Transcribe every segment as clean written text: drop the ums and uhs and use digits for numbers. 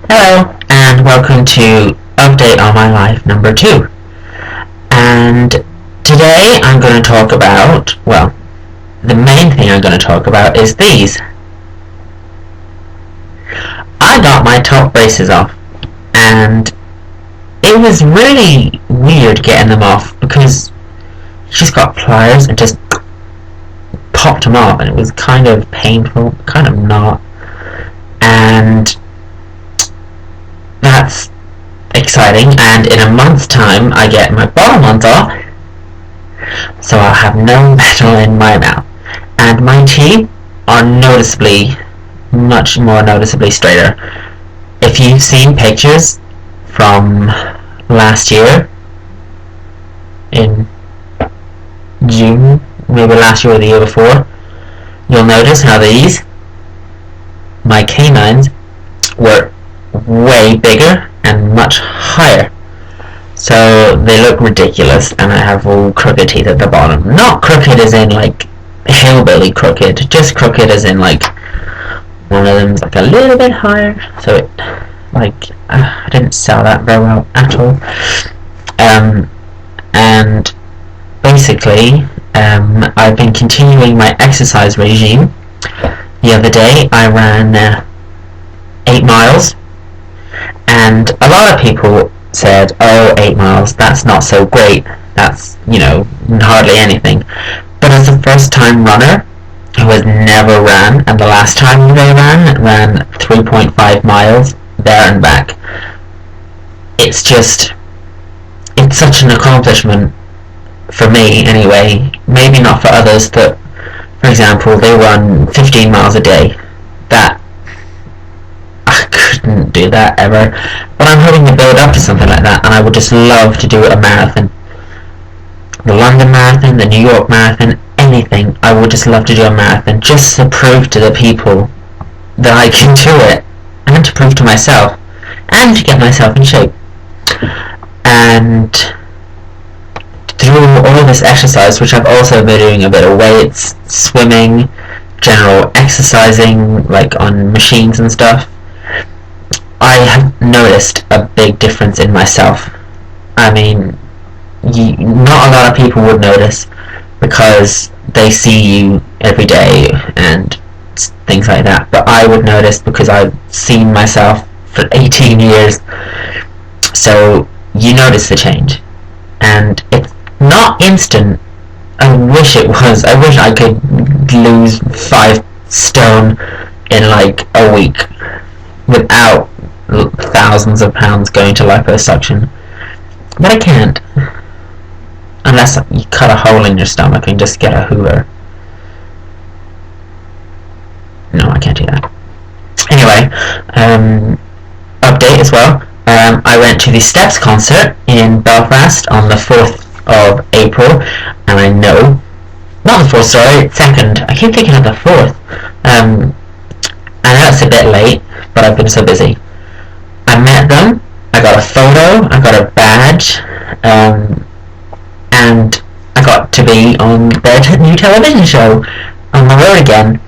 Hello, and welcome to Update on My Life number 2. And today I'm going to talk about, the main thing I'm going to talk about is these. I got my top braces off, and it was really weird getting them off because she's got pliers and just popped them off, and it was kind of painful, kind of not. And that's exciting, and in a month's time I get my bottom ones off, so I'll have no metal in my mouth, and my teeth are much more noticeably straighter. If you've seen pictures from last year in June, maybe last year or the year before, you'll notice how my canines were way bigger and much higher, so they look ridiculous, and I have all crooked teeth at the bottom. Not crooked as in like hillbilly crooked, just crooked as in like one of them's like a little bit higher, so it I didn't sell that very well at all. And basically I've been continuing my exercise regime. The other day I ran 8 miles, and a lot of people said, oh, 8 miles, that's not so great, that's, hardly anything. But as a first time runner who has never ran, and the last time they ran 3.5 miles there and back, it's such an accomplishment for me anyway. Maybe not for others that, for example, they run 15 miles a day. That I couldn't do that ever, but I'm hoping to build up to something like that, and I would just love to do a marathon. The London Marathon, the New York Marathon, anything. I would just love to do a marathon, just to prove to the people that I can do it, and to prove to myself, and to get myself in shape. And through all this exercise, which I've also been doing a bit of weights, swimming, general exercising, like on machines and stuff, I have noticed a big difference in myself. I mean, not a lot of people would notice because they see you every day and things like that, but I would notice because I've seen myself for 18 years. So you notice the change, and it's not instant. I wish it was. I wish I could lose 5 stone in like a week without thousands of pounds going to liposuction, but I can't, unless you cut a hole in your stomach and just get a hoover. No, I can't do that. Anyway, update as well. I went to the Steps concert in Belfast on the 4th of April, and I know, not the 4th, sorry, 2nd. I keep thinking of the 4th. I know it's a bit late, but I've been so busy. I met them, I got a photo, I got a badge, and I got to be on their new television show, On the Road Again,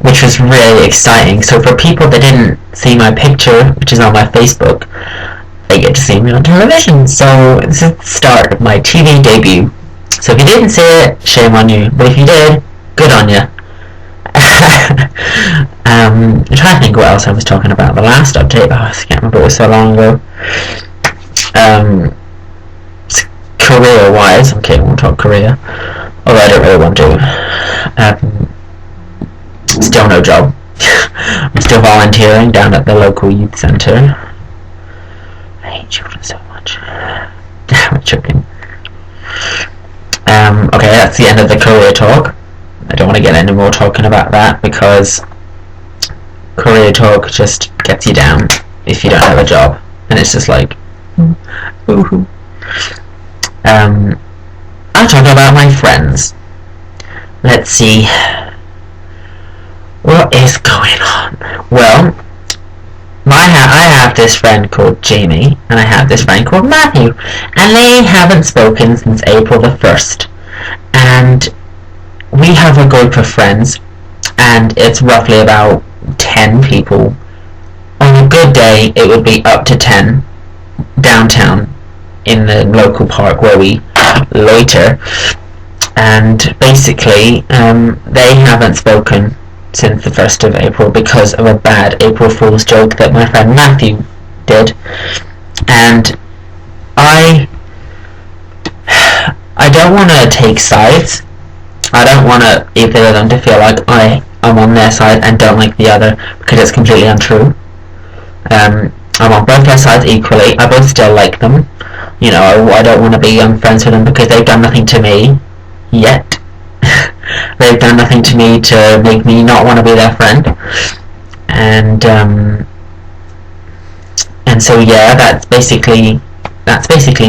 which was really exciting. So for people that didn't see my picture, which is on my Facebook, they get to see me on television. So it's the start of my TV debut. So if you didn't see it, shame on you. But if you did, good on you. I'm trying to think what else I was talking about. The last update, I can't remember, it was so long ago. Career-wise, okay, I won't talk career, although I don't really want to. Still no job. I'm still volunteering down at the local youth centre. I hate children so much. Damn it, children. Okay, that's the end of the career talk. I don't want to get any more talking about that, because career talk just gets you down if you don't have a job, and it's just like, woohoo. I'll talk about my friends. Let's see, what is going on? Well, I have this friend called Jamie, and I have this friend called Matthew, and they haven't spoken since April the 1st. And we have a group of friends, and it's roughly about 10 people on a a good day, it would be up to 10 downtown in the local park where we loiter. And basically, they haven't spoken since the 1st of April because of a bad April Fool's joke that my friend Matthew did. And I don't want to take sides. I don't want either of them to feel like I'm on their side and don't like the other, because it's completely untrue. I'm on both their sides equally. I both still like them. You know, I don't want to be friends with them because they've done nothing to me yet. They've done nothing to me to make me not want to be their friend. And so yeah, that's basically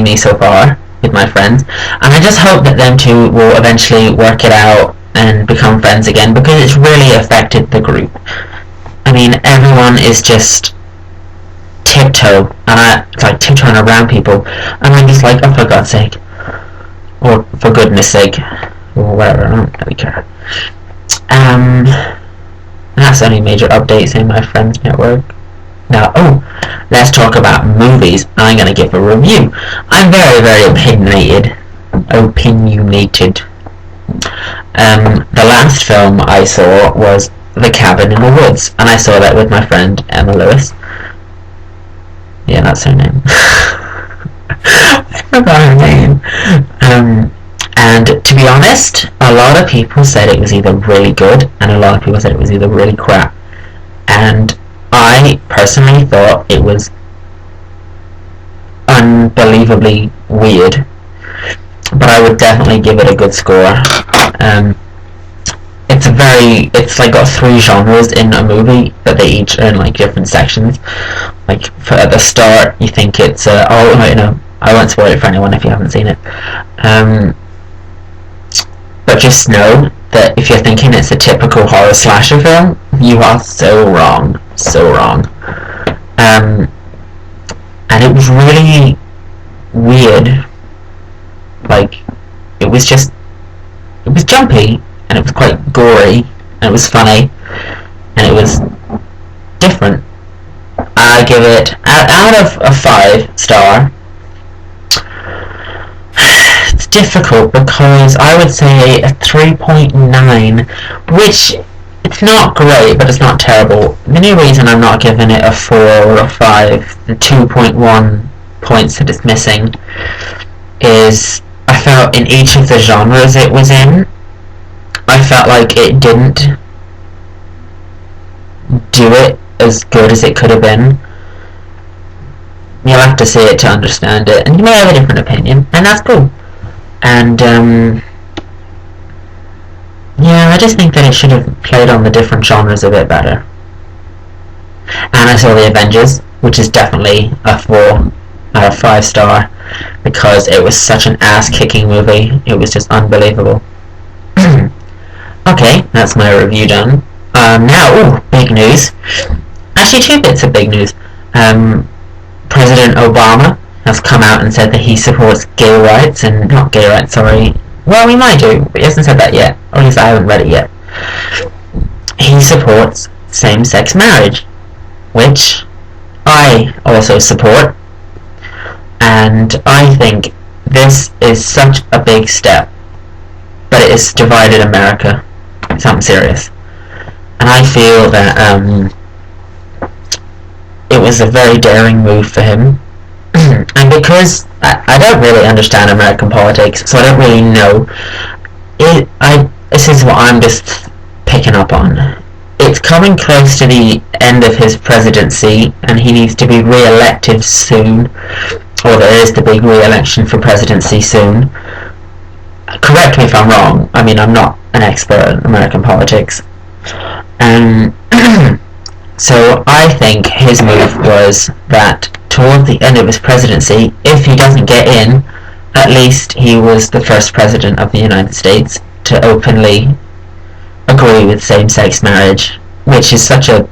me so far with my friends, and I just hope that them two will eventually work it out and become friends again, because it's really affected the group. I mean, everyone is just tiptoeing around people, and I'm just like, oh, for God's sake, or for goodness sake, or whatever, I don't really care. That's the only major updates in my friends network. Now, let's talk about movies. I'm going to give a review. I'm very, very opinionated. The last film I saw was The Cabin in the Woods, and I saw that with my friend Emma Lewis. Yeah, that's her name. I forgot her name. And to be honest, a lot of people said it was either really good, and a lot of people said it was either really crap. And I personally thought it was unbelievably weird, but I would definitely give it a good score. It's like got 3 genres in a movie, but they each are in like different sections. Like at the start, you think it's I won't spoil it for anyone if you haven't seen it. But just know that if you're thinking it's a typical horror slasher film, you are so wrong. So wrong. And it was really weird. Like, it was jumpy, and it was quite gory, and it was funny, and it was different. I give it, out of a 5-star, it's difficult because I would say a 3.9, which it's not great, but it's not terrible. The only reason I'm not giving it a 4 or a 5, the 2.1 points that it's missing, is I felt in each of the genres it was in, I felt like it didn't do it as good as it could have been. You'll have to see it to understand it, and you may have a different opinion, and that's cool. And yeah, I just think that it should have played on the different genres a bit better. And I saw The Avengers, which is definitely a 4 out of 5-star, because it was such an ass-kicking movie. It was just unbelievable. Okay, that's my review done. Now, big news. Actually, 2 bits of big news. President Obama has come out and said that he supports gay rights, and not gay rights, sorry. Well, he might do, but he hasn't said that yet. Or at least I haven't read it yet. He supports same-sex marriage, which I also support. And I think this is such a big step, but it has divided America. Something serious. And I feel that it was a very daring move for him. And because I don't really understand American politics, so I don't really know, this is what I'm just picking up on. It's coming close to the end of his presidency, and he needs to be re-elected soon, or there is the big re-election for presidency soon. Correct me if I'm wrong. I mean, I'm not an expert in American politics. So I think his move was that toward the end of his presidency, if he doesn't get in, at least he was the first president of the United States to openly agree with same-sex marriage, which is such a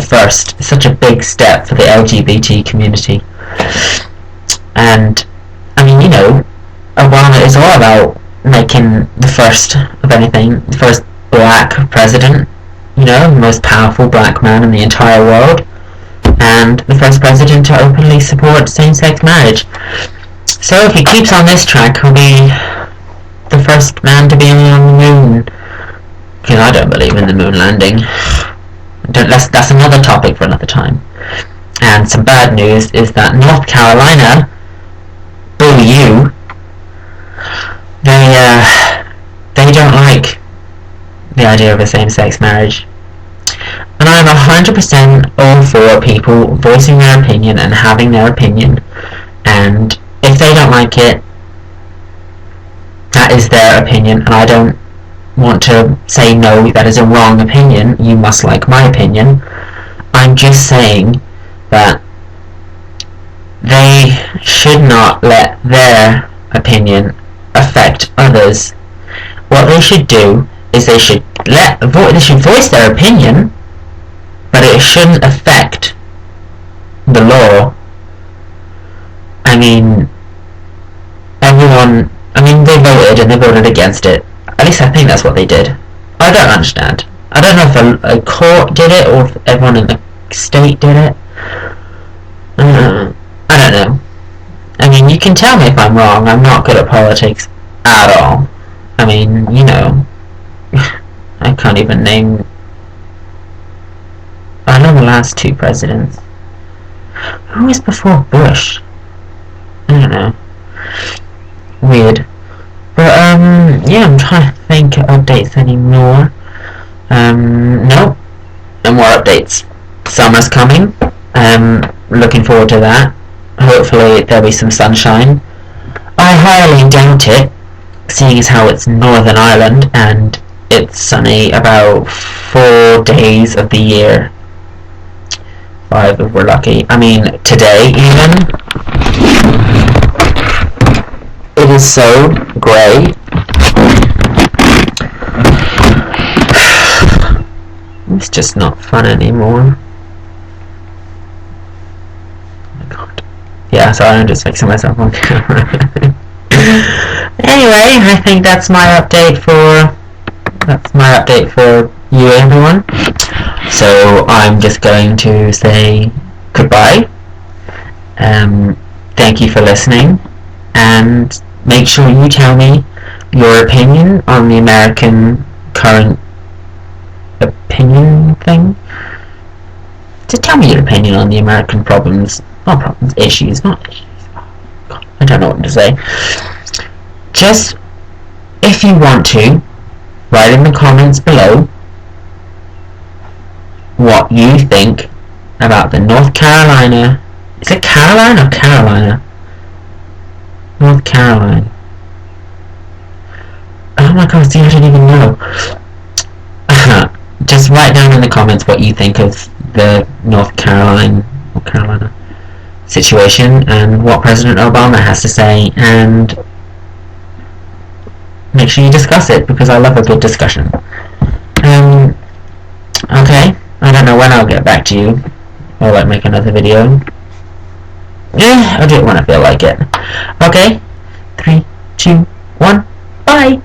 first, such a big step for the LGBT community. And, I mean, you know, Obama is all about making the first of anything, the first black president, you know, the most powerful black man in the entire world. and the first president to openly support same-sex marriage. So if he keeps on this track, he'll be the first man to be on the moon. Because I don't believe in the moon landing. That's another topic for another time. And some bad news is that North Carolina, boo you, they don't like the idea of a same-sex marriage. And I'm 100% all for people voicing their opinion and having their opinion. And if they don't like it, that is their opinion, and I don't want to say no, that is a wrong opinion, you must like my opinion. I'm just saying that they should not let their opinion affect others. What they should do is they should voice their opinion, but it shouldn't affect the law. I mean, they voted and they voted against it. At least I think that's what they did. I don't understand. I don't know if a court did it or if everyone in the state did it. I don't know. I mean, you can tell me if I'm wrong. I'm not good at politics at all. I mean, you know, I can't even name... I know the last two presidents. Who was before Bush? I don't know. Weird. But, yeah, I'm trying to think of updates anymore. Nope. No more updates. Summer's coming. Looking forward to that. Hopefully there'll be some sunshine. I highly doubt it, seeing as how it's Northern Ireland and it's sunny about 4 days of the year. 5 if we're lucky. I mean, today even. It is so grey. It's just not fun anymore. Oh my god. Yeah, sorry, I'm just fixing myself on camera. Anyway, I think that's my update for you, everyone. So I'm just going to say goodbye. Thank you for listening, and make sure you tell me your opinion on the American current opinion thing. Just tell me your opinion on the American issues, not issues. God, I don't know what to say. Just, if you want to, write in the comments below what you think about the North Carolina... Is it Caroline or Carolina? North Carolina. Oh my god, see, I don't even know. Just write down in the comments what you think of the North Carolina situation and what President Obama has to say, and make sure you discuss it, because I love a good discussion. Okay, I don't know when I'll get back to you, or like make another video. Yeah, I'll do it when I feel like it. Okay, 3, 2, 1, bye!